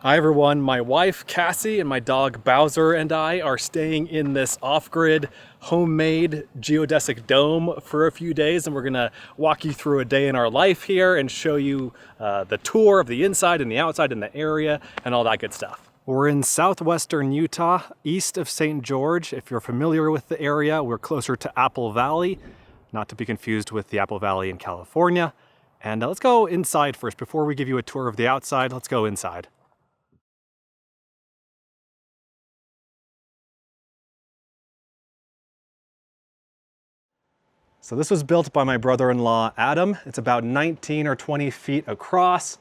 Hi everyone, my wife Cassie and my dog Bowser and I are staying in this off-grid homemade geodesic dome for a few days, and we're gonna walk you through a day in our life here and show you the tour of the inside and the outside and the area and all that good stuff. We're in southwestern Utah, east of St. George. If you're familiar with the area, we're closer to Apple Valley, not to be confused with the Apple Valley in California. And let's go inside first. Before we give you a tour of the outside, let's go inside. So this was built by my brother-in-law, Adam. It's about 19 or 20 feet across,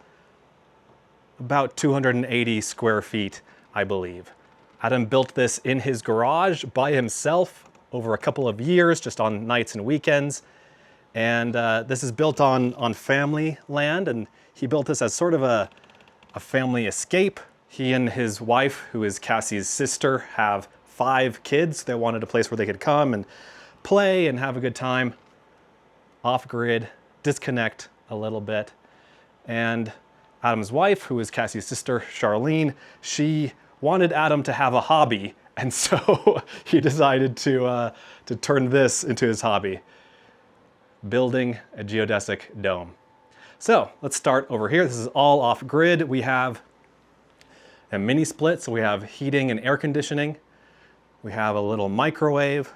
about 280 square feet, I believe. Adam built this in his garage by himself over a couple of years, just on nights and weekends. And this is built on family land, and he built this as sort of a family escape. He and his wife, who is Cassie's sister, have 5 kids. They wanted a place where they could come and play and have a good time, off-grid, disconnect a little bit. And Adam's wife, who is Cassie's sister, Charlene, she wanted Adam to have a hobby, and so he decided to turn this into his hobby, building a geodesic dome. So let's start over here. This is all off-grid. We have a mini split, so we have heating and air conditioning. We have a little microwave,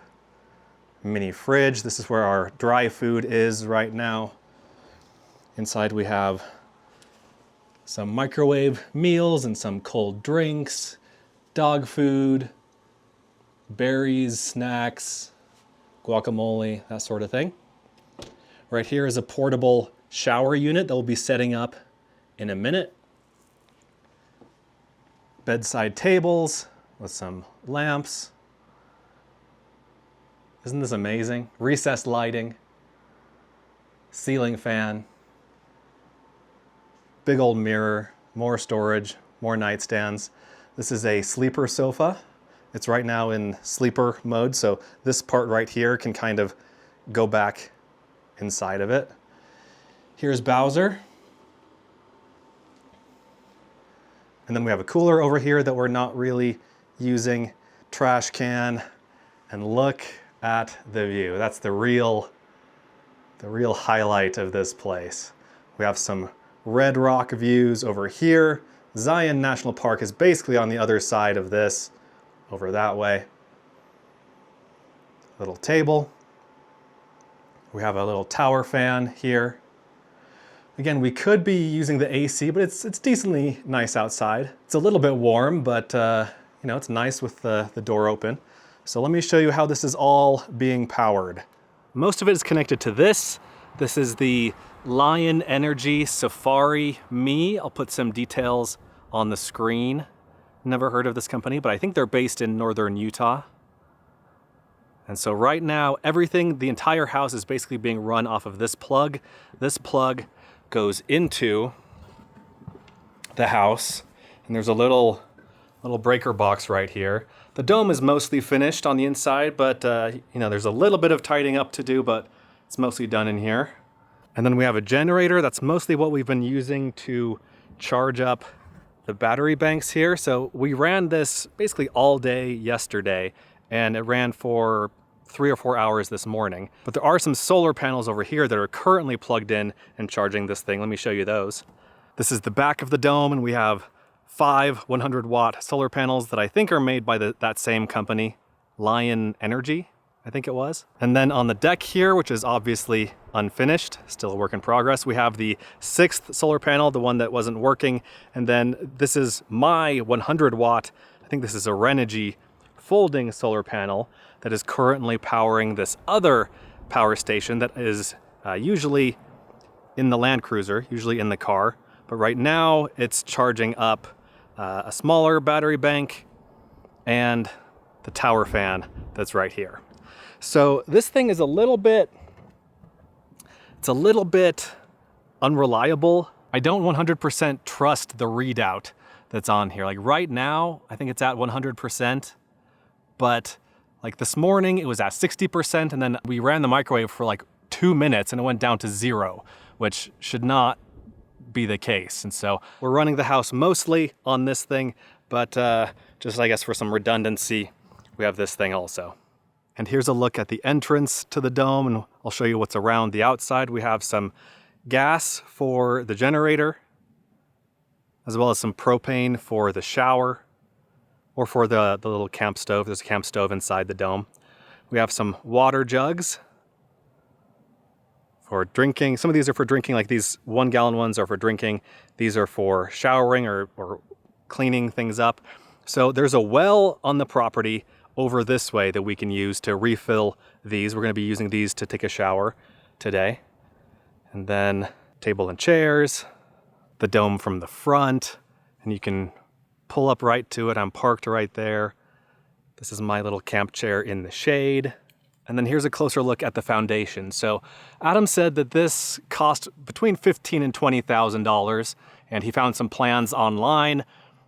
mini fridge. This is where our dry food is right now. Inside we have some microwave meals and some cold drinks, dog food, berries, snacks, guacamole, that sort of thing. Right here is a portable shower unit that we'll be setting up in a minute. Bedside tables with some lamps. Isn't this amazing? Recessed lighting, ceiling fan, big old mirror, more storage, more nightstands. This is a sleeper sofa. It's right now in sleeper mode, so this part right here can kind of go back inside of it. Here's Bowser. And then we have a cooler over here that we're not really using, trash can, and look at the view. That's the real highlight of this place. We have some Red Rock views over here. Zion National Park is basically on the other side of this, over that way. Little table. We have a little tower fan here. Again, we could be using the AC, but it's decently nice outside. It's a little bit warm, but you know, it's nice with the door open. So let me show you how this is all being powered. Most of it is connected to this. This is the Lion Energy Safari Me. I'll put some details on the screen. Never heard of this company, but I think they're based in northern Utah. And so right now, everything, the entire house is basically being run off of this plug. This plug goes into the house, and there's a little breaker box right here. The dome is mostly finished on the inside, but you know, there's a little bit of tidying up to do, but it's mostly done in here. And then we have a generator. That's mostly what we've been using to charge up the battery banks here. So we ran this basically all day yesterday, and it ran for 3 or 4 hours this morning. But there are some solar panels over here that are currently plugged in and charging this thing. Let me show you those. This is the back of the dome, and we have 5 100-watt solar panels that I think are made by that same company, Lion Energy, I think it was. And then on the deck here, which is obviously unfinished, still a work in progress, we have the 6th solar panel, the one that wasn't working. And then this is my 100-watt, I think this is a Renogy folding solar panel that is currently powering this other power station that is usually in the Land Cruiser, usually in the car. But right now it's charging up a smaller battery bank and the tower fan that's right here. So this thing is a little bit unreliable. I don't 100% trust the readout that's on here. Like right now, I think it's at 100%, but like this morning it was at 60%, and then we ran the microwave for like 2 minutes and it went down to 0, which should not be the case. And so we're running the house mostly on this thing, but just I guess for some redundancy, we have this thing also. And here's a look at the entrance to the dome, and I'll show you what's around the outside. We have some gas for the generator, as well as some propane for the shower, or for the little camp stove. There's a camp stove inside the dome. We have some water jugs for drinking. Some of these are for drinking, like these 1 gallon ones are for drinking. These are for showering or cleaning things up. So there's a well on the property over this way that we can use to refill these. We're gonna be using these to take a shower today. And then table and chairs, the dome from the front, and you can pull up right to it. I'm parked right there. This is my little camp chair in the shade. And then here's a closer look at the foundation. So Adam said that this cost between $15,000 and $20,000, and he found some plans online.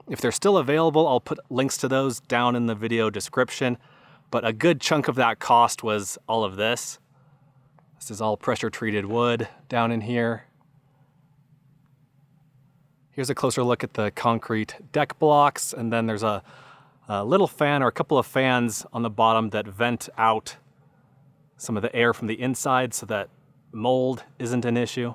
If they're still available, I'll put links to those down in the video description. But a good chunk of that cost was all of this. This is all pressure treated wood down in here. Here's a closer look at the concrete deck blocks, and then there's a little fan or a couple of fans on the bottom that vent out some of the air from the inside so that mold isn't an issue.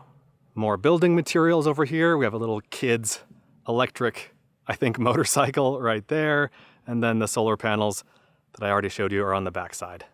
More building materials over here. We have a little kid's electric, I think, motorcycle right there. And then the solar panels that I already showed you are on the backside.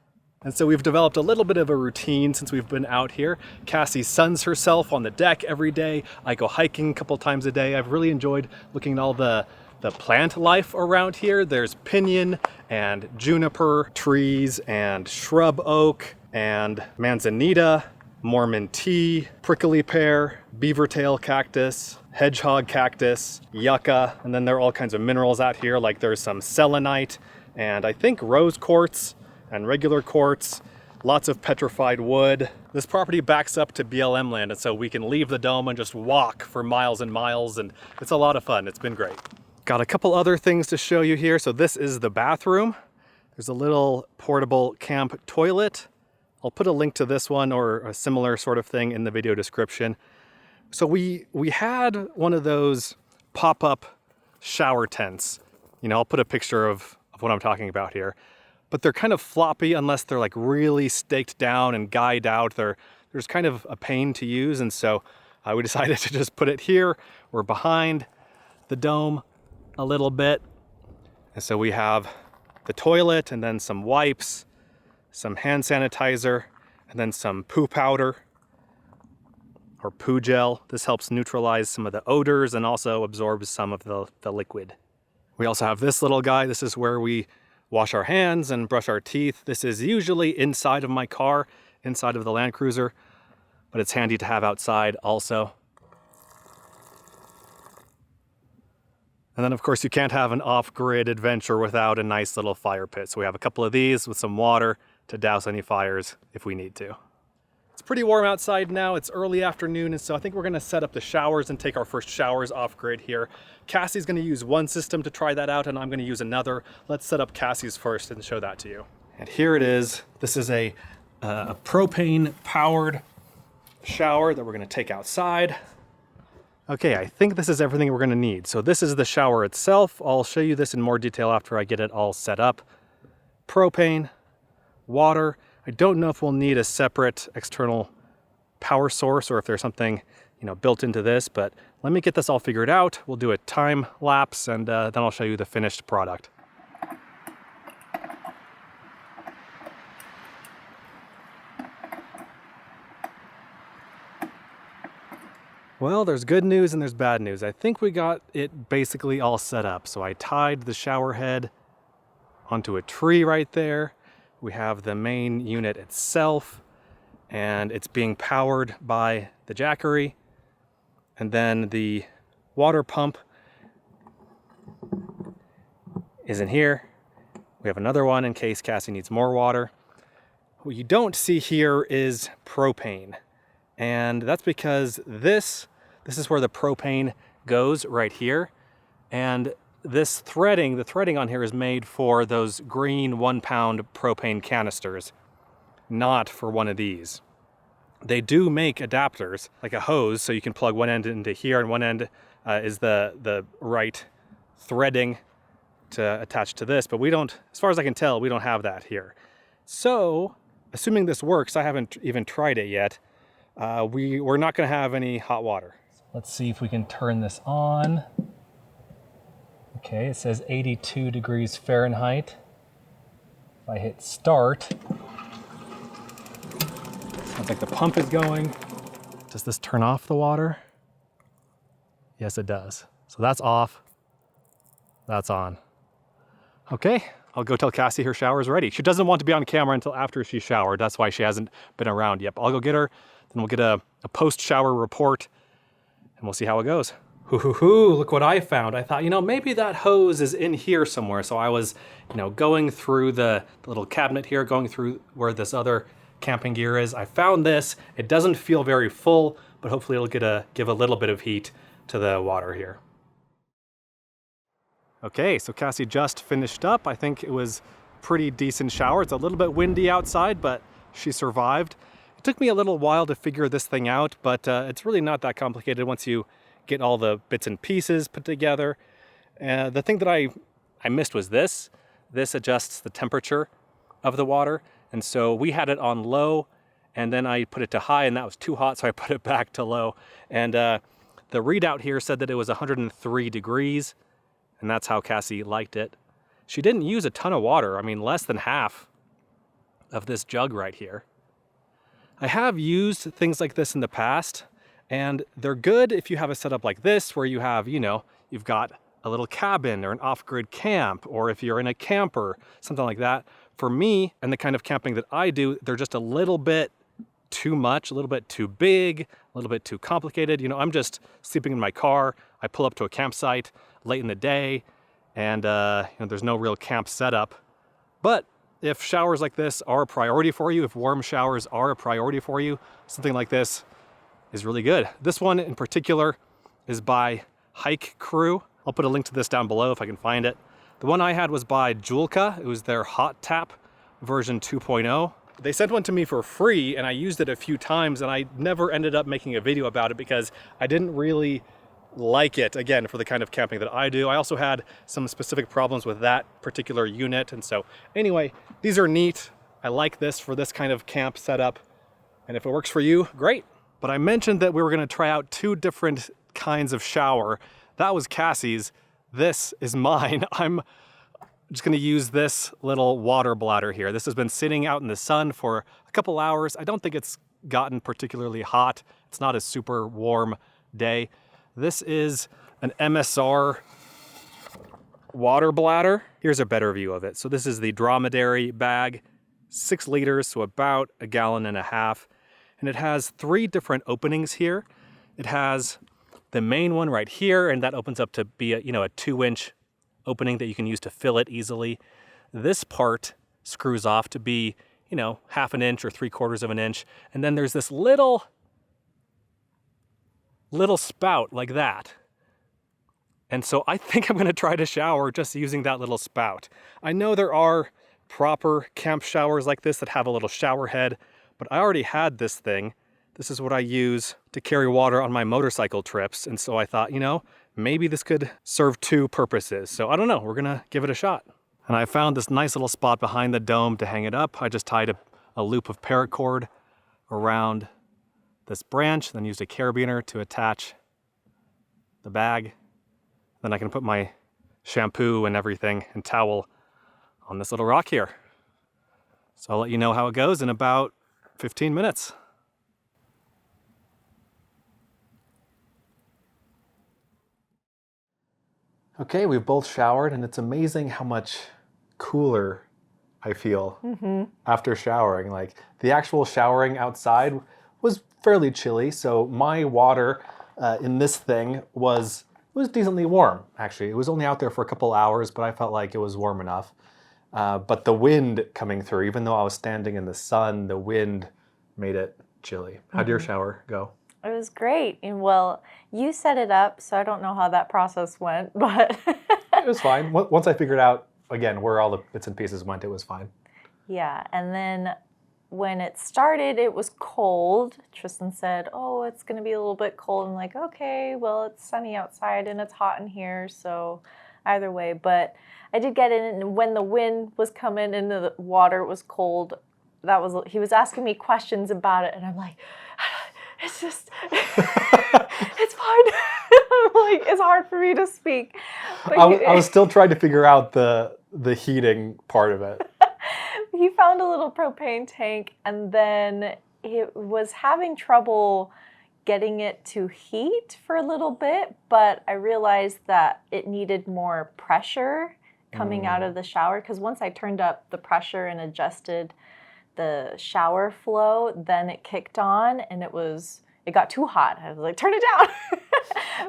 And so we've developed a little bit of a routine since we've been out here. Cassie suns herself on the deck every day. I go hiking a couple times a day. I've really enjoyed looking at all the plant life around here. There's pinyon and juniper trees and shrub oak and manzanita, Mormon tea, prickly pear, beaver tail cactus, hedgehog cactus, yucca, and then there are all kinds of minerals out here, like there's some selenite and I think rose quartz and regular quartz, lots of petrified wood. This property backs up to BLM land, and so we can leave the dome and just walk for miles and miles, and it's a lot of fun. It's been great. Got a couple other things to show you here. So this is the bathroom. There's a little portable camp toilet. I'll put a link to this one or a similar sort of thing in the video description. So we had one of those pop-up shower tents. You know, I'll put a picture of what I'm talking about here. But they're kind of floppy unless they're like really staked down and guyed out. There's kind of a pain to use, and so we decided to just put it here. We're behind the dome a little bit. And so we have the toilet and then some wipes, some hand sanitizer, and then some poo powder or poo gel. This helps neutralize some of the odors and also absorbs some of the liquid. We also have this little guy. This is where we wash our hands and brush our teeth. This is usually inside of my car, inside of the Land Cruiser, but it's handy to have outside also. And then of course you can't have an off-grid adventure without a nice little fire pit. So we have a couple of these with some water to douse any fires if we need to. It's pretty warm outside now. It's early afternoon, and so I think we're gonna set up the showers and take our first showers off-grid here. Cassie's gonna use one system to try that out, and I'm gonna use another. Let's set up Cassie's first and show that to you. And here it is. This is a propane-powered shower that we're gonna take outside. Okay, I think this is everything we're gonna need. So this is the shower itself. I'll show you this in more detail after I get it all set up. Propane, water. I don't know if we'll need a separate external power source or if there's something, you know, built into this, but let me get this all figured out. We'll do a time lapse and then I'll show you the finished product. Well, there's good news and there's bad news. I think we got it basically all set up. So I tied the shower head onto a tree right there. We have the main unit itself, and it's being powered by the Jackery. And then the water pump is in here. We have another one in case Cassie needs more water. What you don't see here is propane. And that's because this is where the propane goes right here. And this threading, the threading on here is made for those green 1-pound propane canisters, not for one of these. they do make adapters, like a hose, so you can plug one end into here, and one end is the right threading to attach to this, but we don't, as far as I can tell, we don't have that here. So, assuming this works, I haven't even tried it yet, we're not gonna have any hot water. Let's see if we can turn this on. Okay, it says 82 degrees Fahrenheit. If I hit start, sounds like the pump is going. Does this turn off the water? Yes, it does. So that's off, that's on. Okay, I'll go tell Cassie her shower is ready. She doesn't want to be on camera until after she showered. That's why she hasn't been around yet. But I'll go get her, then we'll get a post-shower report, and we'll see how it goes. Hoo, look what I found. I thought, maybe that hose is in here somewhere. So I was, going through the little cabinet here, going through where this other camping gear is. I found this. It doesn't feel very full, but hopefully it'll give a little bit of heat to the water here. Okay, so Cassie just finished up. I think it was a pretty decent shower. It's a little bit windy outside, but she survived. It took me a little while to figure this thing out, but it's really not that complicated once you get all the bits and pieces put together. The thing that I missed was this. This adjusts the temperature of the water. And so we had it on low, and then I put it to high, and that was too hot, so I put it back to low. And the readout here said that it was 103 degrees. And that's how Cassie liked it. She didn't use a ton of water. I mean, less than half of this jug right here. I have used things like this in the past, and they're good if you have a setup like this where you have, you've got a little cabin or an off-grid camp, or if you're in a camper, something like that. For me and the kind of camping that I do, they're just a little bit too much, a little bit too big, a little bit too complicated. I'm just sleeping in my car. I pull up to a campsite late in the day, and there's no real camp setup. But if showers like this are a priority for you, if warm showers are a priority for you, something like this is really good. This one in particular is by Hike Crew. I'll put a link to this down below if I can find it. The one I had was by Julka. It was their Hot Tap version 2.0. They sent one to me for free, and I used it a few times, and I never ended up making a video about it because I didn't really like it, again, for the kind of camping that I do. I also had some specific problems with that particular unit, and so anyway, these are neat. I like this for this kind of camp setup, and if it works for you, great. But I mentioned that we were gonna try out 2 different kinds of shower. That was Cassie's, this is mine. I'm just gonna use this little water bladder here. This has been sitting out in the sun for a couple hours. I don't think it's gotten particularly hot. It's not a super warm day. This is an MSR water bladder. Here's a better view of it. So this is the dromedary bag, 6 liters, so about 1.5 gallons. And it has 3 different openings here. It has the main one right here, and that opens up to be a 2-inch opening that you can use to fill it easily. This part screws off to be, 1/2 inch or 3/4 of an inch. And then there's this little spout like that. And so I think I'm gonna try to shower just using that little spout. I know there are proper camp showers like this that have a little shower head, but I already had this thing. This is what I use to carry water on my motorcycle trips. And so I thought, maybe this could serve 2 purposes. So I don't know, we're gonna give it a shot. And I found this nice little spot behind the dome to hang it up. I just tied a loop of paracord around this branch, then used a carabiner to attach the bag. Then I can put my shampoo and everything and towel on this little rock here. So I'll let you know how it goes in about 15 minutes. Okay, we've both showered, and it's amazing how much cooler I feel after showering. Like, the actual showering outside was fairly chilly, so my water in this thing was decently warm, actually. It was only out there for a couple hours, but I felt like it was warm enough. But the wind coming through, even though I was standing in the sun, the wind made it chilly. How'd your shower go? It was great. And well, you set it up, so I don't know how that process went, but It was fine. Once I figured out, again, where all the bits and pieces went, it was fine. yeah, and then when it started, it was cold. Tristan said, oh, it's going to be a little bit cold. I'm like, okay, well, it's sunny outside and it's hot in here, so either way. But I did get in, and when the wind was coming and the water was cold, he was asking me questions about it, and I'm like, it's just, it's fine. Like, it's hard for me to speak. But I was still trying to figure out the heating part of it. he found a little propane tank, and then it was having trouble getting it to heat for a little bit, but I realized that it needed more pressure coming out of the shower, because once I turned up the pressure and adjusted the shower flow, then it kicked on, and it got too hot. I was like, turn it down.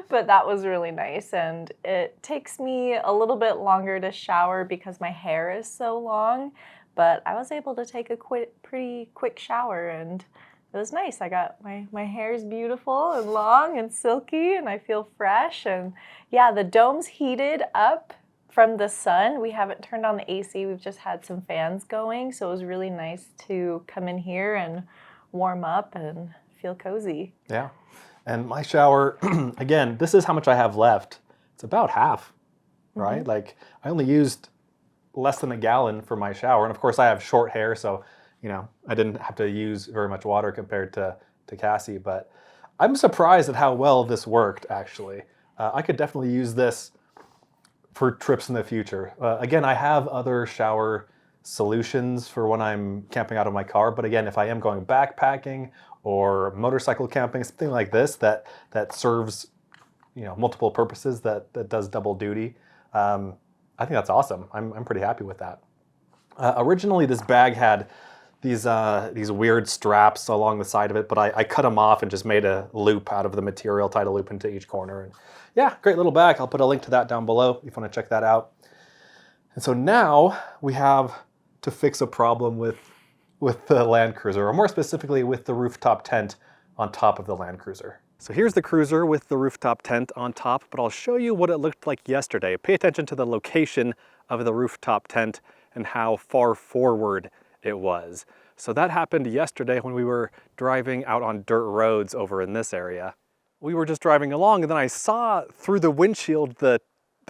But that was really nice, and it takes me a little bit longer to shower because my hair is so long, but I was able to take a pretty quick shower, and it was nice. I got my hair is beautiful and long and silky, and I feel fresh. And yeah, the dome's heated up from the sun. We haven't turned on the AC. We've just had some fans going, so it was really nice to come in here and warm up and feel cozy. Yeah. And my shower, again, this is how much I have left. It's about half, right? Like, I only used less than a gallon for my shower. And of course I have short hair, so, you know, I didn't have to use very much water compared to Cassie, but I'm surprised at how well this worked, actually. I could definitely use this for trips in the future. Again, I have other shower solutions for when I'm camping out of my car, but again, if I am going backpacking or motorcycle camping, something like this that serves, you know, multiple purposes, that does double duty, I think that's awesome. I'm pretty happy with that. Originally, this bag had these weird straps along the side of it, but I cut them off and just made a loop out of the material, tied a loop into each corner. And yeah, great little bag. I'll put a link to that down below if you want to check that out. And so now we have to fix a problem with the Land Cruiser, or more specifically with the rooftop tent on top of the Land Cruiser. So here's the Cruiser with the rooftop tent on top, but I'll show you what it looked like yesterday. Pay attention to the location of the rooftop tent and how far forward it was. So that happened yesterday when we were driving out on dirt roads over in this area. We were just driving along, and then I saw through the windshield the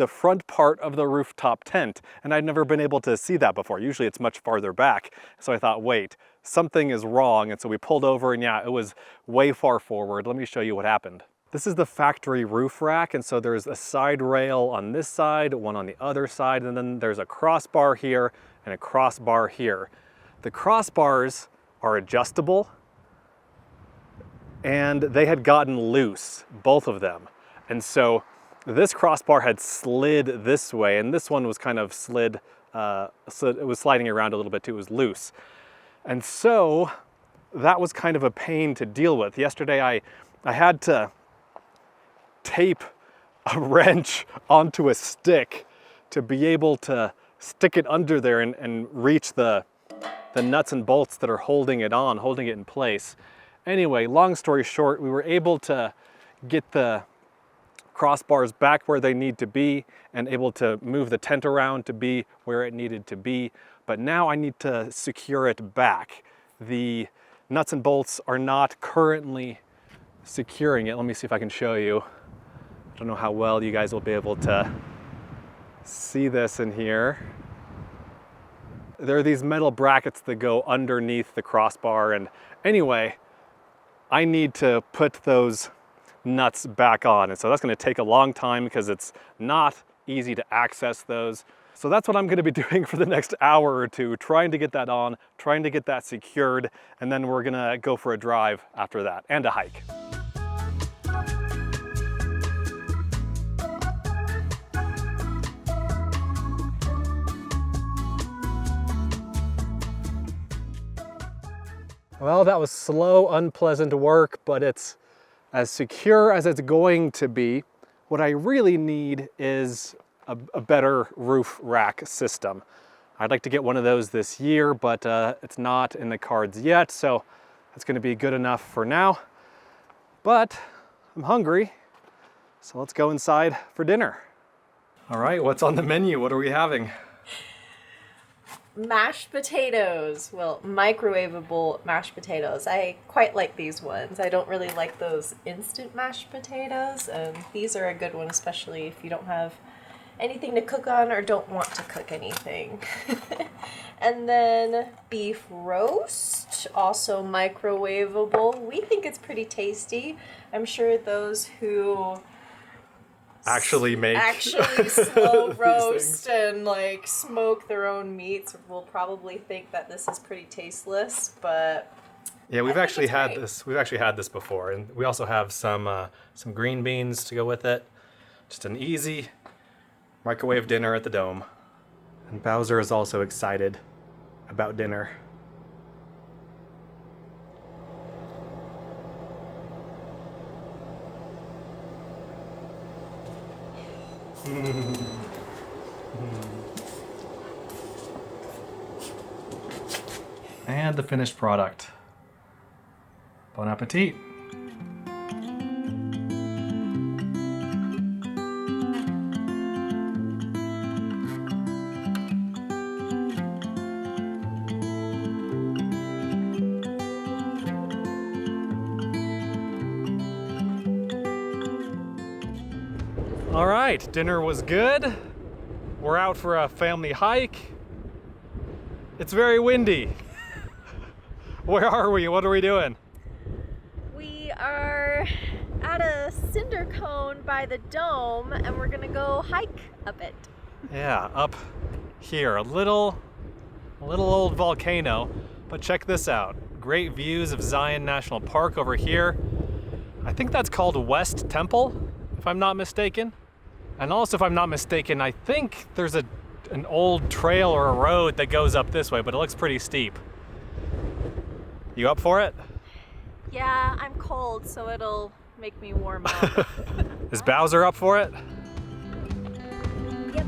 front part of the rooftop tent, and I'd never been able to see that before. Usually it's much farther back. So I thought, wait, something is wrong. And so we pulled over, and yeah, it was way far forward. Let me show you what happened. This is the factory roof rack, and so there's a side rail on this side, one on the other side, and then there's a crossbar here and a crossbar here. The crossbars are adjustable, and they had gotten loose, both of them. And so this crossbar had slid this way, and this one was kind of slid, so it was sliding around a little bit too, it was loose. And so that was kind of a pain to deal with. Yesterday I had to tape a wrench onto a stick to be able to stick it under there and reach the nuts and bolts that are holding it in place. Anyway, long story short, we were able to get the crossbars back where they need to be and able to move the tent around to be where it needed to be. But now I need to secure it back. The nuts and bolts are not currently securing it. Let me see if I can show you. I don't know how well you guys will be able to see this in here. There are these metal brackets that go underneath the crossbar, and anyway, I need to put those nuts back on, and so that's going to take a long time because it's not easy to access those. So that's what I'm going to be doing for the next hour or two, trying to get that on, trying to get that secured, and then we're going to go for a drive after that, and a hike. Well, that was slow, unpleasant work, but it's as secure as it's going to be. What I really need is a better roof rack system. I'd like to get one of those this year, but it's not in the cards yet, so that's going to be good enough for now. But I'm hungry, so let's go inside for dinner. All right, what's on the menu? What are we having? mashed potatoes. Well, microwavable mashed potatoes. I quite like these ones. I don't really like those instant mashed potatoes, and these are a good one, especially if you don't have anything to cook on or don't want to cook anything. And then beef roast, also microwavable. We think it's pretty tasty. I'm sure those who Actually slow roast and like smoke their own meats will probably think that this is pretty tasteless, but yeah, we've actually had this. We've actually had this before, and we also have some green beans to go with it. Just an easy microwave dinner at the Dome. And Bowser is also excited about dinner. And the finished product. Bon appetit. All right, dinner was good. We're out for a family hike. It's very windy. Where are we? What are we doing? we are at a cinder cone by the Dome, and we're gonna go hike up it. Yeah, up here, a little old volcano, but check this out. Great views of Zion National Park over here. I think that's called West Temple, if I'm not mistaken. And also, if I'm not mistaken, I think there's an old trail or a road that goes up this way, but it looks pretty steep. You up for it? Yeah, I'm cold, so it'll make me warm up. Is Bowser up for it? Yep.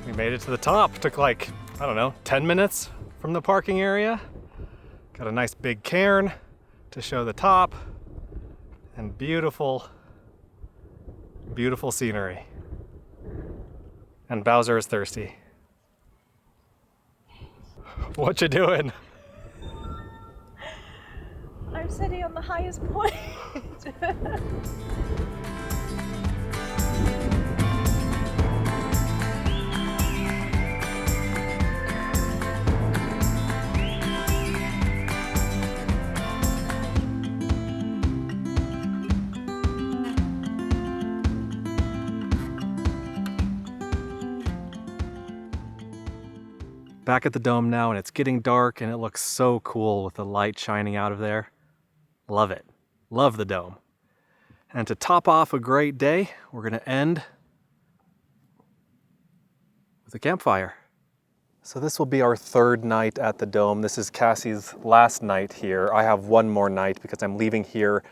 We made it to the top. Took like, I don't know, 10 minutes from the parking area. Got a nice big cairn to show the top. And beautiful, beautiful scenery. And Bowser is thirsty. What you doing? I'm sitting on the highest point. Back at the Dome now, and it's getting dark, and it looks so cool with the light shining out of there. Love it. Love the Dome. And to top off a great day, we're going to end with a campfire. So this will be our third night at the Dome. This is Cassie's last night here. I have one more night because I'm leaving here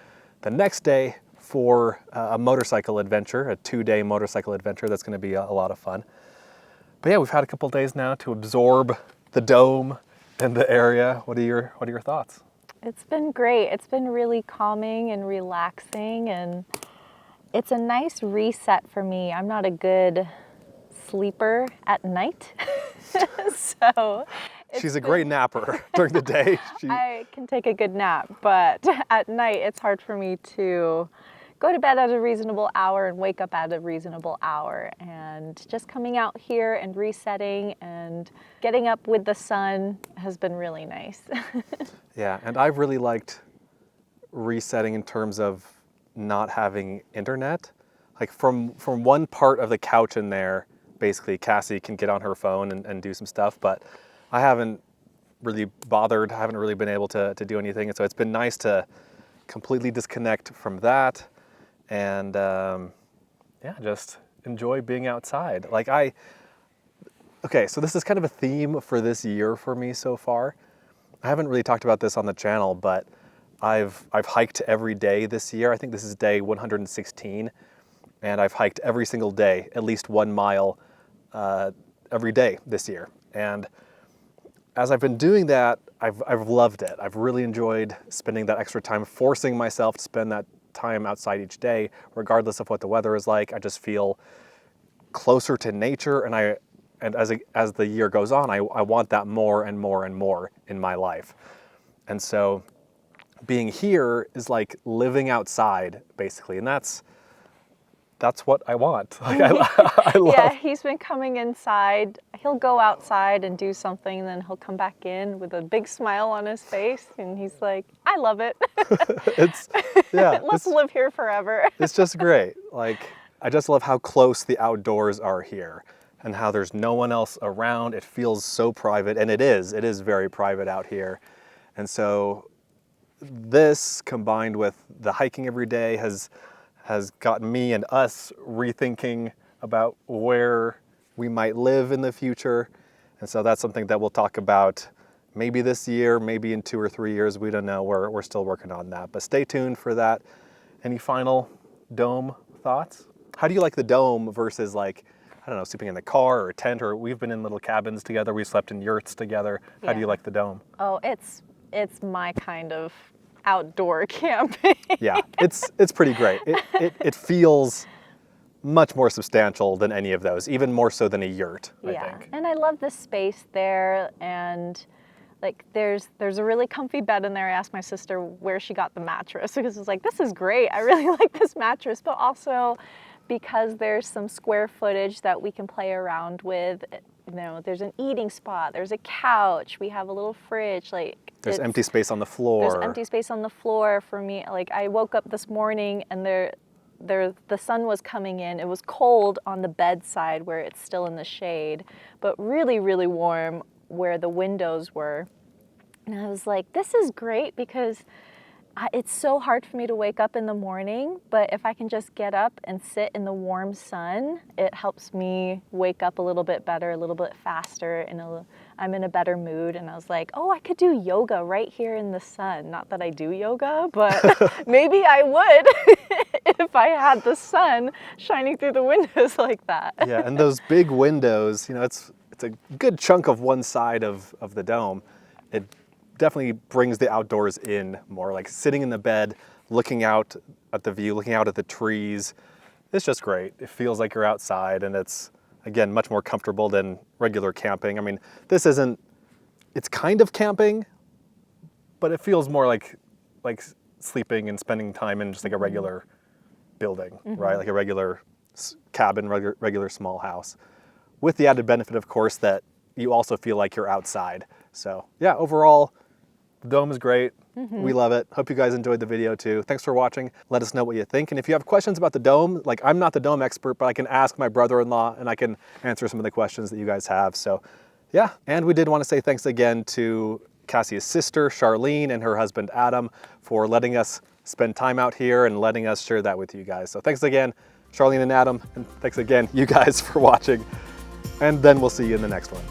the next day for a motorcycle adventure, a 2-day motorcycle adventure. That's going to be a lot of fun. But yeah, we've had a couple days now to absorb the Dome and the area. What are your thoughts? It's been great. It's been really calming and relaxing, and it's a nice reset for me. I'm not a good sleeper at night, so she's a great napper during the day. I can take a good nap, but at night it's hard for me to go to bed at a reasonable hour and wake up at a reasonable hour. And just coming out here and resetting and getting up with the sun has been really nice. Yeah, and I've really liked resetting in terms of not having internet. Like from one part of the couch in there, basically Cassie can get on her phone and do some stuff, but I haven't really bothered, I haven't really been able to do anything. And so it's been nice to completely disconnect from that and yeah, just enjoy being outside. Okay, so this is kind of a theme for this year for me so far. I haven't really talked about this on the channel, but I've hiked every day this year. I think this is day 116, and I've hiked every single day, at least 1 mile every day this year. And as I've been doing that, I've loved it. I've really enjoyed spending that extra time, forcing myself to spend that time outside each day, regardless of what the weather is like. I just feel closer to nature, and as the year goes on, I want that more and more and more in my life. And so being here is like living outside, basically, and that's what I want. Like, I love. Yeah, he's been coming inside. He'll go outside and do something, and then he'll come back in with a big smile on his face, and he's like, I love it. Let's live here forever. It's just great. Like, I just love how close the outdoors are here and how there's no one else around. It feels so private, and it is very private out here. And so this, combined with the hiking every day, has gotten me and us rethinking about where we might live in the future. And so that's something that we'll talk about maybe this year, maybe in 2 or 3 years. We don't know. We're still working on that, but stay tuned for that. Any final dome thoughts? How do you like the dome versus, like, I don't know, sleeping in the car or a tent, or we've been in little cabins together. We slept in yurts together. How do you like the dome? Oh, it's my kind of outdoor camping. Yeah, it's pretty great. It feels much more substantial than any of those, even more so than a yurt, I think. And I love the space there, and like there's a really comfy bed in there. I asked my sister where she got the mattress, because it's like, this is great. I really like this mattress, but also because there's some square footage that we can play around with. You know, there's an eating spot, there's a couch, we have a little fridge, like there's empty space on the floor. There's empty space on the floor for me. Like, I woke up this morning and the sun was coming in. It was cold on the bedside where it's still in the shade, but really, really warm where the windows were. And I was like, this is great, because it's so hard for me to wake up in the morning, but if I can just get up and sit in the warm sun, it helps me wake up a little bit better, a little bit faster, and I'm in a better mood. And I was like, oh, I could do yoga right here in the sun. Not that I do yoga, but maybe I would if I had the sun shining through the windows like that. Yeah, and those big windows, you know, it's a good chunk of one side of the dome. It definitely brings the outdoors in more, like sitting in the bed, looking out at the view, looking out at the trees. It's just great. It feels like you're outside, and it's, again, much more comfortable than regular camping. I mean, it's kind of camping, but it feels more like sleeping and spending time in just like a regular building, right? Like a regular cabin, regular small house, with the added benefit, of course, that you also feel like you're outside. So yeah, overall, the dome is great. We love it. Hope you guys enjoyed the video too. Thanks for watching. Let us know what you think. And if you have questions about the dome, like, I'm not the dome expert, but I can ask my brother-in-law and I can answer some of the questions that you guys have. So yeah, and we did want to say thanks again to Cassia's sister, Charlene, and her husband, Adam, for letting us spend time out here and letting us share that with you guys. So thanks again, Charlene and Adam, and thanks again, you guys, for watching. And then we'll see you in the next one.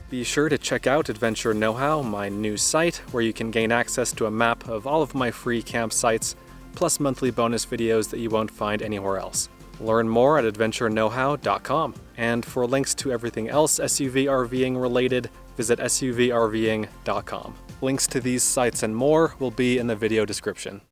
Be sure to check out Adventure Know-How, my new site, where you can gain access to a map of all of my free campsites, plus monthly bonus videos that you won't find anywhere else. Learn more at adventureknowhow.com. And for links to everything else SUV RVing related, visit suvrving.com. Links to these sites and more will be in the video description.